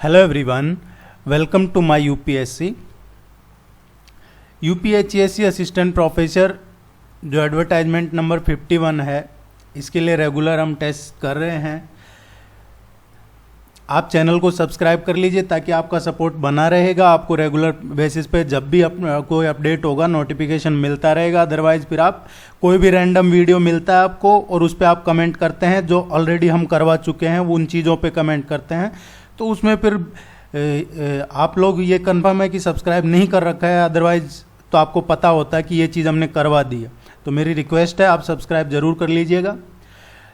Hello everyone, welcome to my UPSC assistant professor जो advertisement number 51 है, इसके लिए रेगुलर हम टेस्ट कर रहे हैं। आप चैनल को सब्सक्राइब कर लीजिए ताकि आपका सपोर्ट बना रहेगा। आपको रेगुलर बेसिस पे जब भी कोई अपडेट होगा नोटिफिकेशन मिलता रहेगा। अदरवाइज फिर आप कोई भी रैंडम वीडियो मिलता है आपको और उस पर आप कमेंट करते हैं, जो ऑलरेडी हम करवा चुके हैं उन चीज़ों पे कमेंट करते हैं, तो उसमें फिर आप लोग ये कंफर्म है कि सब्सक्राइब नहीं कर रखा है। अदरवाइज तो आपको पता होता है कि ये चीज़ हमने करवा दी है। तो मेरी रिक्वेस्ट है आप सब्सक्राइब ज़रूर कर लीजिएगा।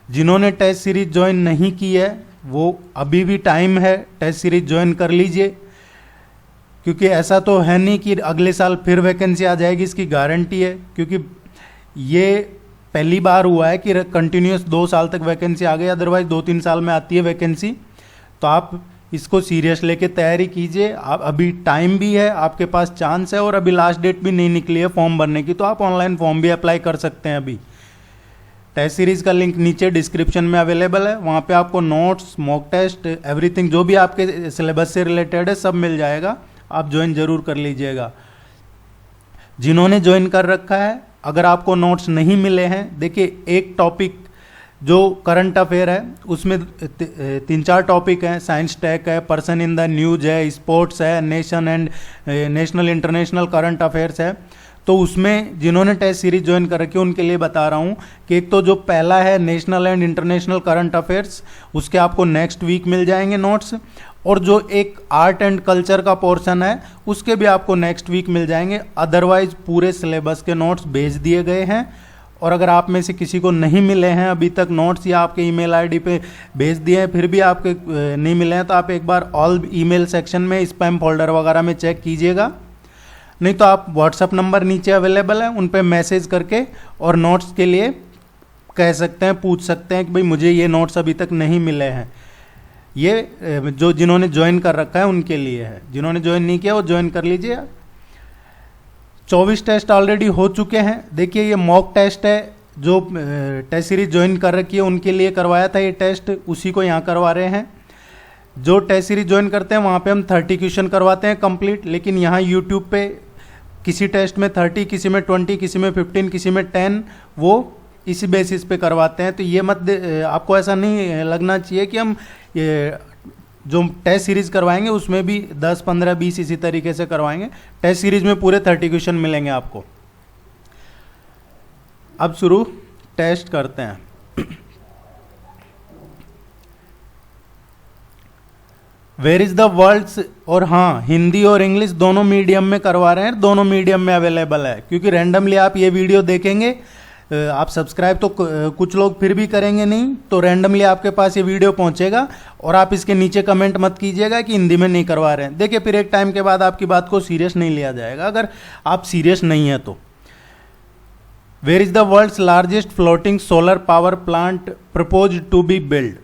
जिन्होंने टेस्ट सीरीज ज्वाइन नहीं की है वो अभी भी टाइम है, टेस्ट सीरीज ज्वाइन कर लीजिए, क्योंकि ऐसा तो है नहीं कि अगले साल फिर वैकेंसी आ जाएगी, इसकी गारंटी है। क्योंकि ये पहली बार हुआ है कि कंटिन्यूस 2 साल तक वैकेंसी आ गई, अदरवाइज 2-3 साल में आती है वैकेंसी। तो आप इसको सीरियस लेके तैयारी कीजिए। आप अभी टाइम भी है, आपके पास चांस है, और अभी लास्ट डेट भी नहीं निकली है फॉर्म भरने की, तो आप ऑनलाइन फॉर्म भी अप्लाई कर सकते हैं। अभी टेस्ट सीरीज का लिंक नीचे डिस्क्रिप्शन में अवेलेबल है, वहाँ पे आपको नोट्स, मॉक टेस्ट, एवरीथिंग जो भी आपके सिलेबस से रिलेटेड है सब मिल जाएगा। आप ज्वाइन जरूर कर लीजिएगा। जिन्होंने ज्वाइन कर रखा है, अगर आपको नोट्स नहीं मिले हैं, देखिए एक टॉपिक जो करंट अफेयर है उसमें 3-4 टॉपिक हैं। साइंस टेक है, पर्सन इन द न्यूज है, स्पोर्ट्स है, nation and national international current affairs है। तो उसमें जिन्होंने टेस्ट सीरीज ज्वाइन कर रखी है उनके लिए बता रहा हूँ कि एक तो जो पहला है national and international current affairs, उसके आपको नेक्स्ट वीक मिल जाएंगे नोट्स, और जो एक आर्ट एंड कल्चर का पोर्शन है उसके भी आपको नेक्स्ट वीक मिल जाएंगे। अदरवाइज पूरे सिलेबस के नोट्स भेज दिए गए हैं, और अगर आप में से किसी को नहीं मिले हैं अभी तक नोट्स, या आपके ईमेल आईडी पे भेज दिए हैं फिर भी आपके नहीं मिले हैं, तो आप एक बार ऑल ईमेल सेक्शन में स्पैम फोल्डर वगैरह में चेक कीजिएगा। नहीं तो आप व्हाट्सअप नंबर नीचे अवेलेबल है, उन पे मैसेज करके और नोट्स के लिए कह सकते हैं, पूछ सकते हैं कि भाई मुझे ये नोट्स अभी तक नहीं मिले हैं। ये जो जिन्होंने ज्वाइन कर रखा है उनके लिए है, जिन्होंने ज्वाइन नहीं किया वो ज्वाइन कर लीजिए। 24 टेस्ट ऑलरेडी हो चुके हैं। देखिए ये मॉक टेस्ट है, जो टेस्ट सीरीज ज्वाइन कर रखी है उनके लिए करवाया था ये टेस्ट, उसी को यहाँ करवा रहे हैं। जो टेस्ट सीरीज ज्वाइन करते हैं वहाँ पे हम 30 क्वेश्चन करवाते हैं कंप्लीट, लेकिन यहाँ यूट्यूब पे किसी टेस्ट में 30, किसी में 20, किसी में 15, किसी में 10, वो इसी बेसिस पे करवाते हैं। तो ये मत आपको ऐसा नहीं लगना चाहिए कि हम ये जो टेस्ट सीरीज करवाएंगे उसमें भी 10, 15, 20 इसी तरीके से करवाएंगे। टेस्ट सीरीज में पूरे 30 क्वेश्चन मिलेंगे आपको। अब शुरू टेस्ट करते हैं। वेयर इज द वर्ल्ड्स, और हाँ हिंदी और इंग्लिश दोनों मीडियम में करवा रहे हैं, दोनों मीडियम में अवेलेबल है। क्योंकि रैंडमली आप ये वीडियो देखेंगे, आप सब्सक्राइब तो कुछ लोग फिर भी करेंगे नहीं, तो रैंडमली आपके पास ये वीडियो पहुंचेगा और आप इसके नीचे कमेंट मत कीजिएगा कि हिंदी में नहीं करवा रहे हैं। देखिए फिर एक टाइम के बाद आपकी बात को सीरियस नहीं लिया जाएगा अगर आप सीरियस नहीं है तो। Where is the world's largest floating solar power plant propose to be build.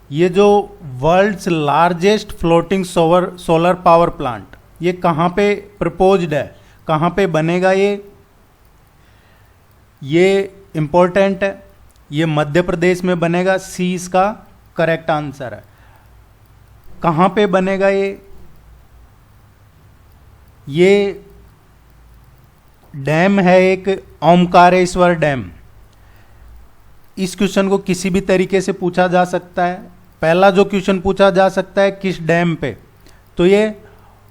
ये जो world's largest floating solar power plant, ये कहाँ पे प्रपोज्ड है, कहाँ पे बनेगा, ये इम्पोर्टेंट है। ये मध्य प्रदेश में बनेगा, सी इसका करेक्ट आंसर है। कहाँ पे बनेगा ये डैम है एक, ओमकारेश्वर डैम। इस क्वेश्चन को किसी भी तरीके से पूछा जा सकता है। पहला जो क्वेश्चन पूछा जा सकता है किस डैम पे, तो ये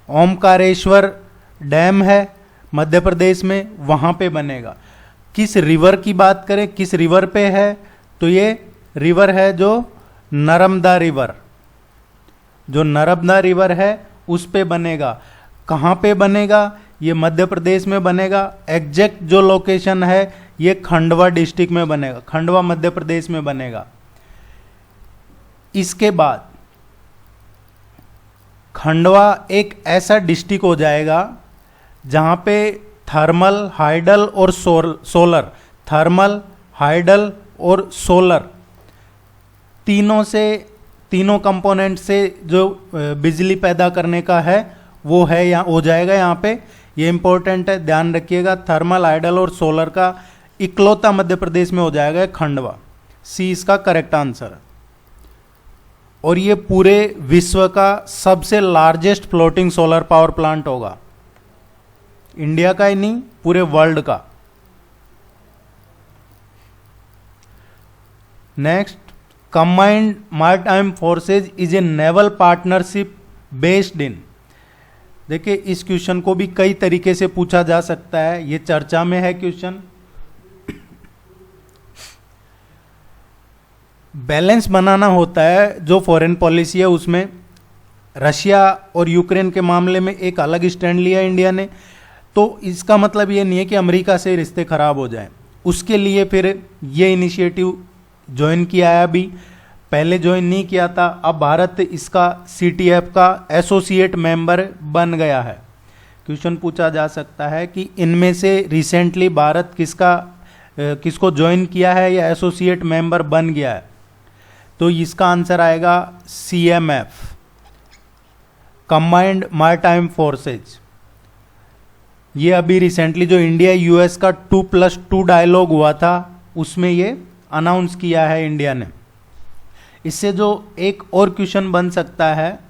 ओमकारेश्वर डैम है मध्य प्रदेश में, वहाँ पे बनेगा। किस रिवर की बात करें, किस रिवर पे है, तो ये रिवर है जो नर्मदा रिवर, जो नर्मदा रिवर है उस पे बनेगा। कहाँ पे बनेगा, ये मध्य प्रदेश में बनेगा। एग्जैक्ट जो लोकेशन है ये खंडवा डिस्ट्रिक्ट में बनेगा, खंडवा मध्य प्रदेश में बनेगा। इसके बाद खंडवा एक ऐसा डिस्ट्रिक्ट हो जाएगा जहां पे थर्मल, हाइडल और सोलर, थर्मल, हाइडल और सोलर तीनों कंपोनेंट से जो बिजली पैदा करने का है वो है, यहाँ हो जाएगा। यहाँ पे ये इंपॉर्टेंट है, ध्यान रखिएगा। थर्मल, हाइडल और सोलर का इकलौता मध्य प्रदेश में हो जाएगा खंडवा। सी इसका करेक्ट आंसर है। और ये पूरे विश्व का सबसे largest floating solar power plant होगा, इंडिया का ही नहीं पूरे वर्ल्ड का। Next, combined maritime forces is a naval partnership based in. देखिए इस क्वेश्चन को भी कई तरीके से पूछा जा सकता है, ये चर्चा में है क्वेश्चन। बैलेंस बनाना होता है जो फॉरेन पॉलिसी है, उसमें रशिया और यूक्रेन के मामले में एक अलग स्टैंड लिया इंडिया ने, तो इसका मतलब ये नहीं है कि अमेरिका से रिश्ते खराब हो जाएं। उसके लिए फिर ये इनिशिएटिव ज्वाइन किया है, अभी पहले ज्वाइन नहीं किया था, अब भारत इसका CTF का एसोसिएट मेंबर बन गया है। क्वेश्चन पूछा जा सकता है कि इनमें से रिसेंटली भारत किसको ज्वाइन किया है या एसोसिएट मेंबर बन गया है, तो इसका आंसर आएगा CMF, कंबाइंड मैरीटाइम फोर्सेज। ये अभी रिसेंटली जो इंडिया US का 2+2 डायलॉग हुआ था उसमें ये अनाउंस किया है इंडिया ने। इससे जो एक और क्वेश्चन बन सकता है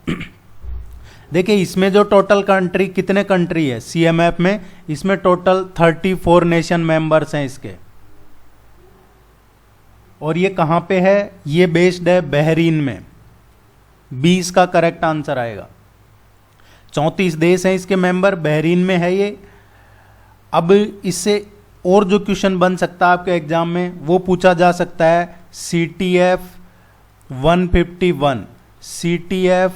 देखिए इसमें जो टोटल कंट्री, कितने कंट्री है CMF में, इसमें टोटल 34 नेशन मेंबर्स हैं इसके, और ये कहां पे है, ये बेस्ड है बहरीन में। 20 का करेक्ट आंसर आएगा। 34 देश हैं इसके मेंबर, बहरीन में है ये। अब इससे और जो क्वेश्चन बन सकता है आपके एग्जाम में वो पूछा जा सकता है CTF 151, CTF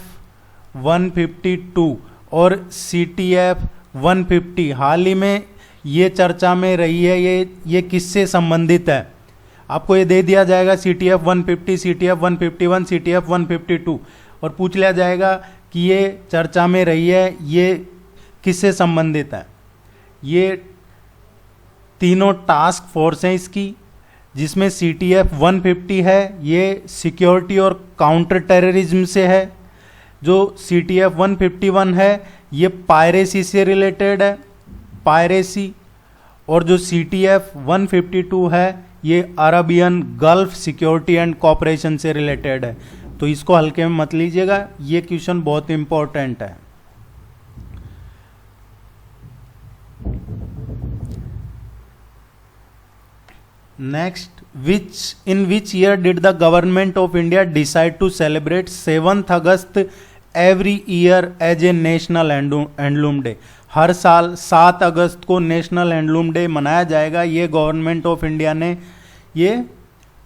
152 और CTF 150। हाल ही में ये चर्चा में रही है, ये किससे संबंधित है। आपको ये दे दिया जाएगा CTF 150, CTF 151, CTF 152 और पूछ लिया जाएगा कि ये चर्चा में रही है, ये किससे संबंधित है। ये तीनों टास्क फोर्स हैं इसकी, जिसमें CTF 150 है ये सिक्योरिटी और काउंटर टेररिज्म से है, जो CTF 151 है ये पायरेसी से रिलेटेड है, पायरेसी, और जो CTF 152 है ये Arabian gulf security and cooperation से रिलेटेड है। तो इसको हल्के में मत लीजिएगा, ये क्वेश्चन बहुत इंपॉर्टेंट है। Next, in which year did the government of India decide to celebrate 7th August every year as a national handloom day. हर साल 7 अगस्त को नेशनल हैंडलूम डे मनाया जाएगा। ये गवर्नमेंट ऑफ इंडिया ने ये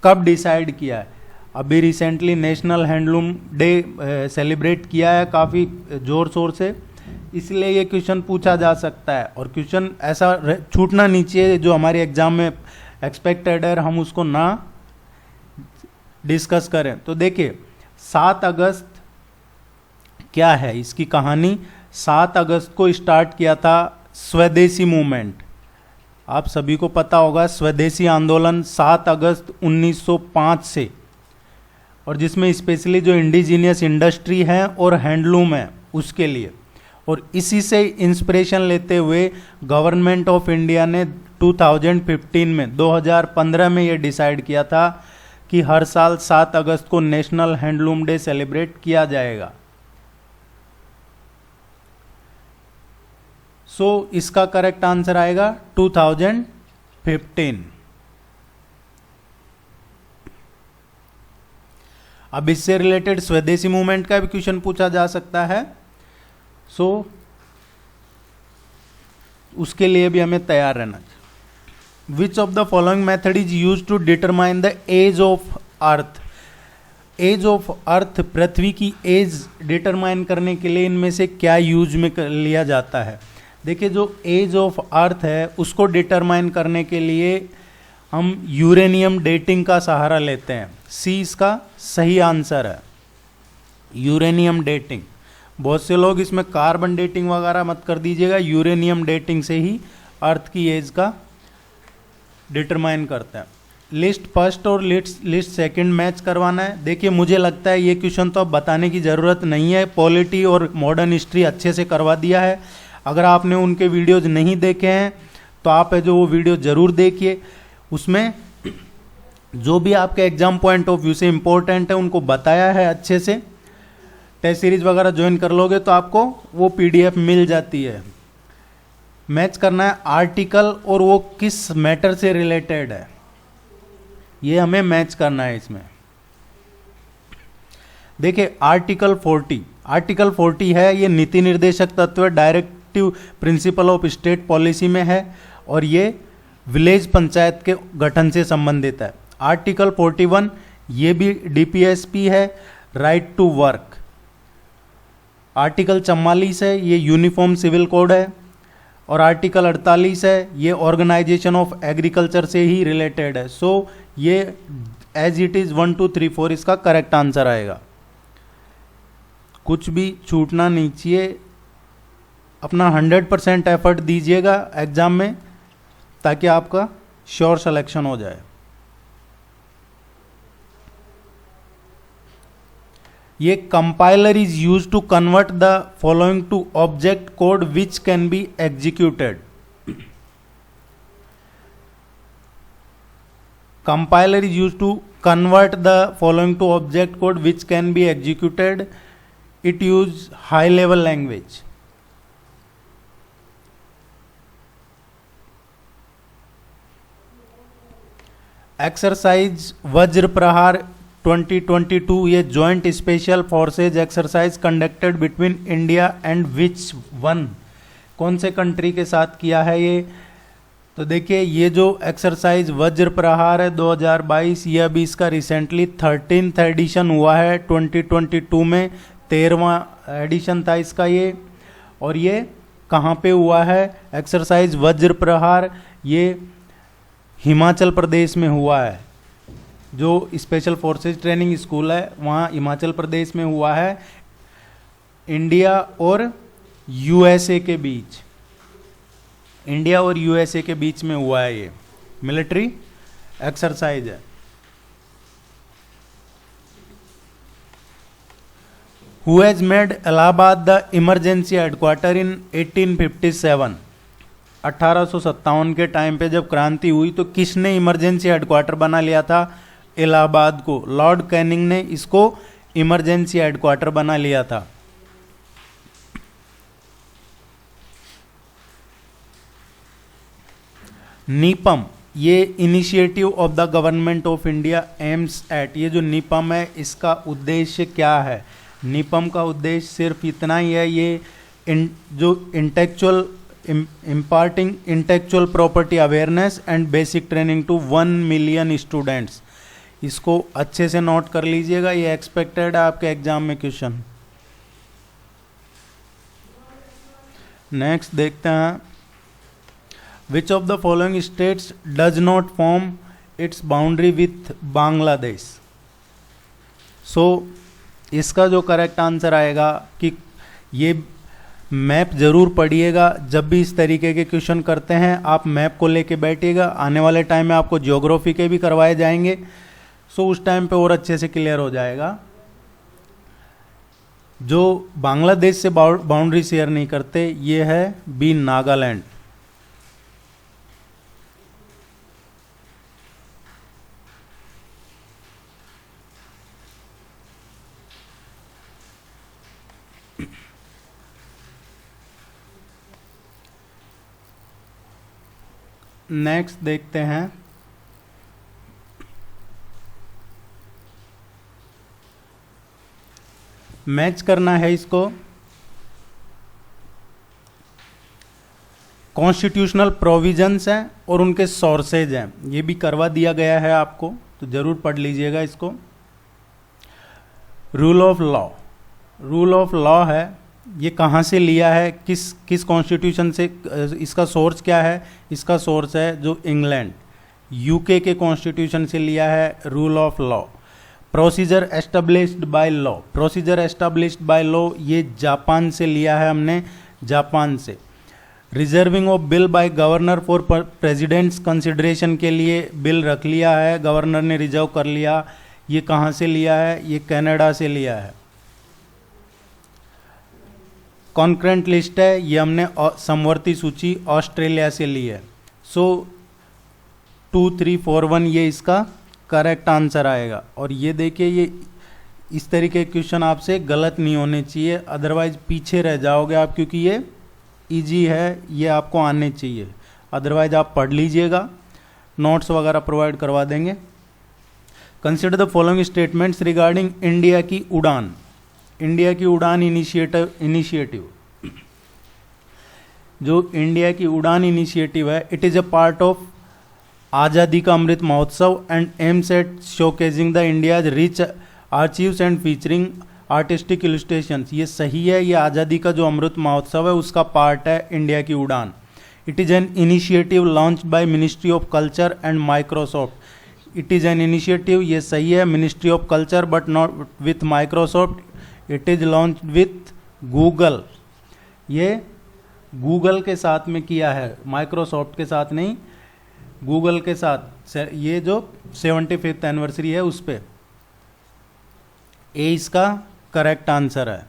कब डिसाइड किया है, अभी recently national handloom day celebrate किया है काफ़ी ज़ोर शोर से, इसलिए ये क्वेश्चन पूछा जा सकता है। और क्वेश्चन ऐसा छूटना नहीं चाहिए जो हमारे एग्जाम में एक्सपेक्टेड है, हम उसको ना डिस्कस करें। तो देखिए 7 अगस्त क्या है इसकी कहानी। 7 अगस्त को स्टार्ट किया था स्वदेशी मूवमेंट, आप सभी को पता होगा स्वदेशी आंदोलन 7 अगस्त 1905 से, और जिसमें स्पेशली जो इंडिजीनियस इंडस्ट्री है और हैंडलूम है उसके लिए, और इसी से इंस्पिरेशन लेते हुए गवर्नमेंट ऑफ इंडिया ने 2015 में ये डिसाइड किया था कि हर साल 7 अगस्त को नेशनल हैंडलूम डे सेलिब्रेट किया जाएगा। इसका करेक्ट आंसर आएगा 2015। अब इससे रिलेटेड स्वदेशी मूवमेंट का भी क्वेश्चन पूछा जा सकता है, उसके लिए भी हमें तैयार रहना चाहिए। Which of the following method is use to determine the age of earth. Age of earth, पृथ्वी की एज डिटरमाइन करने के लिए इनमें से क्या यूज में लिया जाता है। देखिए जो एज ऑफ अर्थ है उसको डिटरमाइन करने के लिए हम यूरेनियम डेटिंग का सहारा लेते हैं। सी इसका सही आंसर है, यूरेनियम डेटिंग। बहुत से लोग इसमें कार्बन डेटिंग वगैरह मत कर दीजिएगा, यूरेनियम डेटिंग से ही अर्थ की एज का डिटरमाइन करता है। लिस्ट फर्स्ट और लिस्ट सेकंड मैच करवाना है। देखिए मुझे लगता है ये क्वेश्चन तो अब बताने की ज़रूरत नहीं है, पॉलिटी और मॉडर्न हिस्ट्री अच्छे से करवा दिया है। अगर आपने उनके वीडियोज नहीं देखे हैं तो आप है जो वो वीडियो ज़रूर देखिए, उसमें जो भी आपके एग्जाम पॉइंट ऑफ व्यू से इंपॉर्टेंट है उनको बताया है अच्छे से। टेस्ट सीरीज वगैरह ज्वाइन कर लोगे तो आपको वो पीडीएफ मिल जाती है। मैच करना है आर्टिकल और वो किस मैटर से रिलेटेड है, ये हमें मैच करना है इसमें। देखिए आर्टिकल 40 है, ये नीति निर्देशक तत्व directive principle of state policy में है और ये विलेज पंचायत के गठन से संबंधित है। आर्टिकल 41 ये भी डीपीएसपी है, राइट टू वर्क। आर्टिकल 44 है, ये यूनिफॉर्म सिविल कोड है। और आर्टिकल 48 है, ये ऑर्गेनाइजेशन ऑफ एग्रीकल्चर से ही रिलेटेड है। सो ये एज इट इज 1 2 3 4 इसका करेक्ट आंसर आएगा। कुछ भी छूटना नहीं चाहिए, अपना 100% एफर्ट दीजिएगा एग्जाम में ताकि आपका श्योर सिलेक्शन हो जाए। ये compiler is use to convert the following to object code which can be executed. Compiler is use to convert the following to object code which can be executed. It use high level language. Exercise Vajra Prahar 2022 ये joint special forces exercise conducted between India and which one, कौन से country के साथ किया है ये। तो देखिए ये जो एक्सरसाइज वज्र प्रहार है 2022, ये अभी इसका रिसेंटली 13th एडिशन हुआ है। 2022 में 13वां एडिशन था इसका ये। और ये कहाँ पे हुआ है एक्सरसाइज वज्र प्रहार, ये हिमाचल प्रदेश में हुआ है। जो स्पेशल फोर्सेज ट्रेनिंग स्कूल है वहाँ हिमाचल प्रदेश में हुआ है, इंडिया और यूएसए के बीच। इंडिया और यूएसए के बीच में हुआ है, ये मिलिट्री एक्सरसाइज है। Who has made Allahabad the emergency headquarter in 1857? 1857 के टाइम पे जब क्रांति हुई तो किसने इमरजेंसी हेडक्वार्टर बना लिया था इलाहाबाद को? लॉर्ड कैनिंग ने इसको इमरजेंसी हेडक्वार्टर बना लिया था। नीपम ये initiative of the government of India aims at, ये जो नीपम है इसका उद्देश्य क्या है? नीपम का उद्देश्य सिर्फ इतना ही है, ये जो imparting intellectual property awareness and basic training to 1 million students. इसको अच्छे से नोट कर लीजिएगा, ये एक्सपेक्टेड है आपके एग्जाम में क्वेश्चन। नेक्स्ट देखते हैं, which of the following states does not form its boundary with Bangladesh? So इसका जो करेक्ट आंसर आएगा कि ये मैप जरूर पढ़िएगा। जब भी इस तरीके के क्वेश्चन करते हैं आप मैप को लेके बैठिएगा। आने वाले टाइम में आपको ज्योग्राफी के भी करवाए जाएंगे, सो उस टाइम पे और अच्छे से क्लियर हो जाएगा। जो बांग्लादेश से बाउंड्री शेयर नहीं करते ये है बी नागालैंड। नेक्स्ट देखते हैं, मैच करना है इसको कॉन्स्टिट्यूशनल प्रोविजंस हैं और उनके सोर्सेज हैं, ये भी करवा दिया गया है आपको, तो जरूर पढ़ लीजिएगा इसको। रूल ऑफ लॉ है, ये कहाँ से लिया है, किस कॉन्स्टिट्यूशन से, इसका सोर्स क्या है? इसका सोर्स है जो इंग्लैंड यूके के कॉन्स्टिट्यूशन से लिया है rule of law. Procedure established by law ये जापान से लिया है हमने, जापान से। Reserving of bill by governor for president's consideration के लिए बिल रख लिया है, गवर्नर ने रिजर्व कर लिया, ये कहाँ से लिया है? ये कनाडा से लिया है। कॉन्करेंट लिस्ट है, ये हमने समवर्ती सूची ऑस्ट्रेलिया से ली है। सो 2 3 4 1 ये इसका करेक्ट आंसर आएगा। और ये देखिए, ये इस तरीके के क्वेश्चन आपसे गलत नहीं होने चाहिए, अदरवाइज पीछे रह जाओगे आप, क्योंकि ये इजी है, ये आपको आने चाहिए। अदरवाइज आप पढ़ लीजिएगा, नोट्स वगैरह प्रोवाइड करवा देंगे। Consider the following statements regarding India की उड़ान। इंडिया की उड़ान इनिशिएटिव जो इंडिया की उड़ान इनिशिएटिव है, it is a part of Azadi ka Amrit Mahotsav and aims at showcasing the India's rich archives and featuring artistic illustrations. ये सही है, ये आज़ादी का जो अमृत महोत्सव है उसका पार्ट है इंडिया की उड़ान। It is an initiative launched by ministry of culture and Microsoft. It is an initiative, ये सही है, ministry of culture but not with Microsoft. It is launched with Google, ये गूगल के साथ में किया है, माइक्रोसॉफ्ट के साथ नहीं, गूगल के साथ। ये जो 75th एनिवर्सरी है उस पर। ए इसका करेक्ट आंसर है।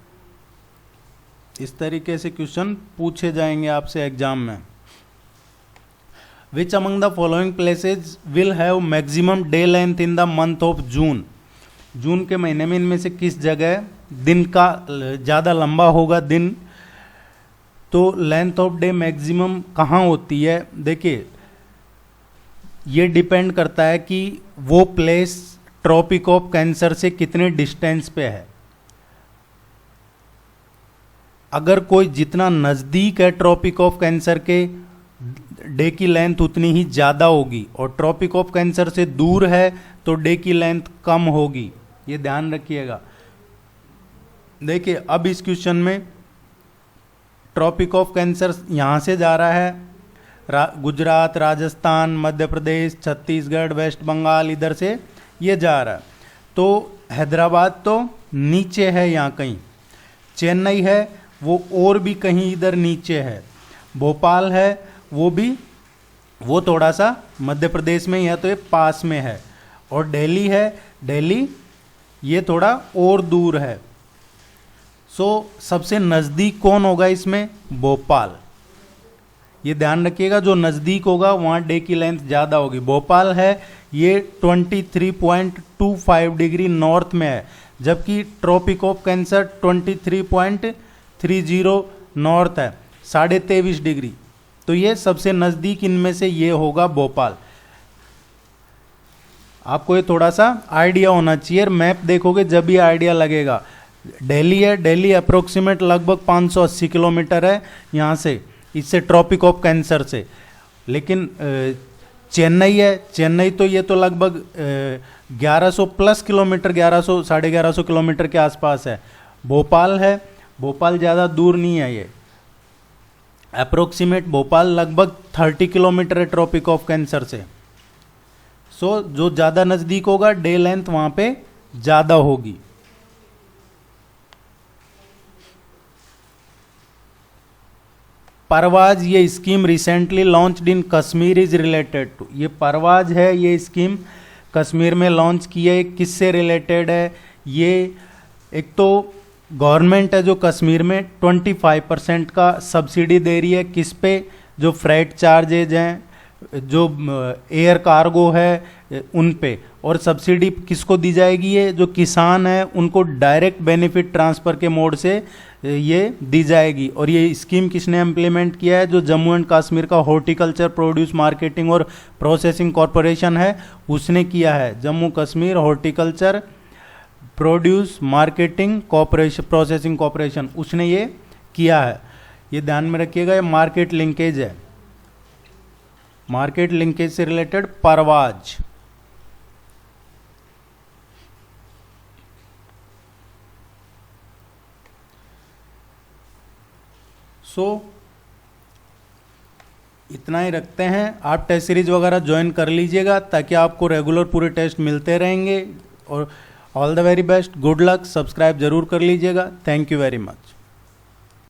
इस तरीके से क्वेश्चन पूछे जाएंगे आपसे एग्जाम में। Which among the following places will have maximum day length in the month of June. जून के महीने में इनमें से किस जगह दिन का ज़्यादा लंबा होगा दिन? तो लेंथ ऑफ डे मैक्सिमम कहाँ होती है? देखिए, ये डिपेंड करता है कि वो प्लेस ट्रॉपिक ऑफ कैंसर से कितने डिस्टेंस पे है। अगर कोई जितना नज़दीक है ट्रॉपिक ऑफ कैंसर के, डे की लेंथ उतनी ही ज़्यादा होगी, और ट्रॉपिक ऑफ कैंसर से दूर है तो डे की लेंथ कम होगी। ये ध्यान रखिएगा। देखिए, अब इस क्वेश्चन में ट्रॉपिक ऑफ कैंसर यहाँ से जा रहा है, गुजरात, राजस्थान, मध्य प्रदेश, छत्तीसगढ़, वेस्ट बंगाल, इधर से ये जा रहा है। तो हैदराबाद तो नीचे है यहाँ कहीं, चेन्नई है वो और भी कहीं इधर नीचे है, भोपाल है वो थोड़ा सा मध्य प्रदेश में ही है तो ये पास में है, और दिल्ली है, दिल्ली ये थोड़ा और दूर है। सबसे नज़दीक कौन होगा इसमें? भोपाल। ये ध्यान रखिएगा, जो नज़दीक होगा वहाँ डे की लेंथ ज़्यादा होगी। भोपाल है ये 23.25 डिग्री नॉर्थ में है, जबकि ट्रॉपिक ऑफ कैंसर 23.30 नॉर्थ है, 23.5 डिग्री। तो ये सबसे नज़दीक इनमें से ये होगा भोपाल। आपको ये थोड़ा सा आइडिया होना चाहिए, मैप देखोगे जब भी आइडिया लगेगा। दिल्ली है, दिल्ली अप्रोक्सीमेट लगभग 580 किलोमीटर है यहाँ से, इससे ट्रॉपिक ऑफ कैंसर से। लेकिन चेन्नई है, चेन्नई तो ये तो लगभग 1100 प्लस किलोमीटर, 1100 1150 किलोमीटर के आसपास है। भोपाल है, भोपाल ज़्यादा दूर नहीं है, ये अप्रोक्सीमेट भोपाल लगभग 30 किलोमीटर है ट्रॉपिक ऑफ कैंसर से। जो ज़्यादा नज़दीक होगा डे लेंथ वहाँ पे ज़्यादा होगी। परवाज, ये scheme recently launched in Kashmir is related to. ये परवाज है, ये स्कीम कश्मीर में लॉन्च की है, किससे रिलेटेड है? ये एक तो गवर्नमेंट है जो कश्मीर में 25% का सब्सिडी दे रही है, किस पे? जो फ्रेट चार्जेज हैं, जो एयर कार्गो है उन पे। और सब्सिडी किसको दी जाएगी? ये जो किसान है उनको डायरेक्ट बेनिफिट ट्रांसफ़र के मोड से ये दी जाएगी। और ये स्कीम किसने इम्प्लीमेंट किया है? जो जम्मू एंड कश्मीर का हॉर्टिकल्चर प्रोड्यूस मार्केटिंग और प्रोसेसिंग कॉरपोरेशन है उसने किया है। Jammu Kashmir horticulture produce marketing corporation, processing corporation, उसने ये किया है। ये ध्यान में रखिएगा, ये मार्केट लिंकेज है, मार्केट लिंकेज से रिलेटेड परवाज। इतना ही रखते हैं। आप टेस्ट सीरीज वगैरह ज्वाइन कर लीजिएगा ताकि आपको रेगुलर पूरे टेस्ट मिलते रहेंगे। और all the very best, good luck. Subscribe जरूर कर लीजिएगा। Thank you very much.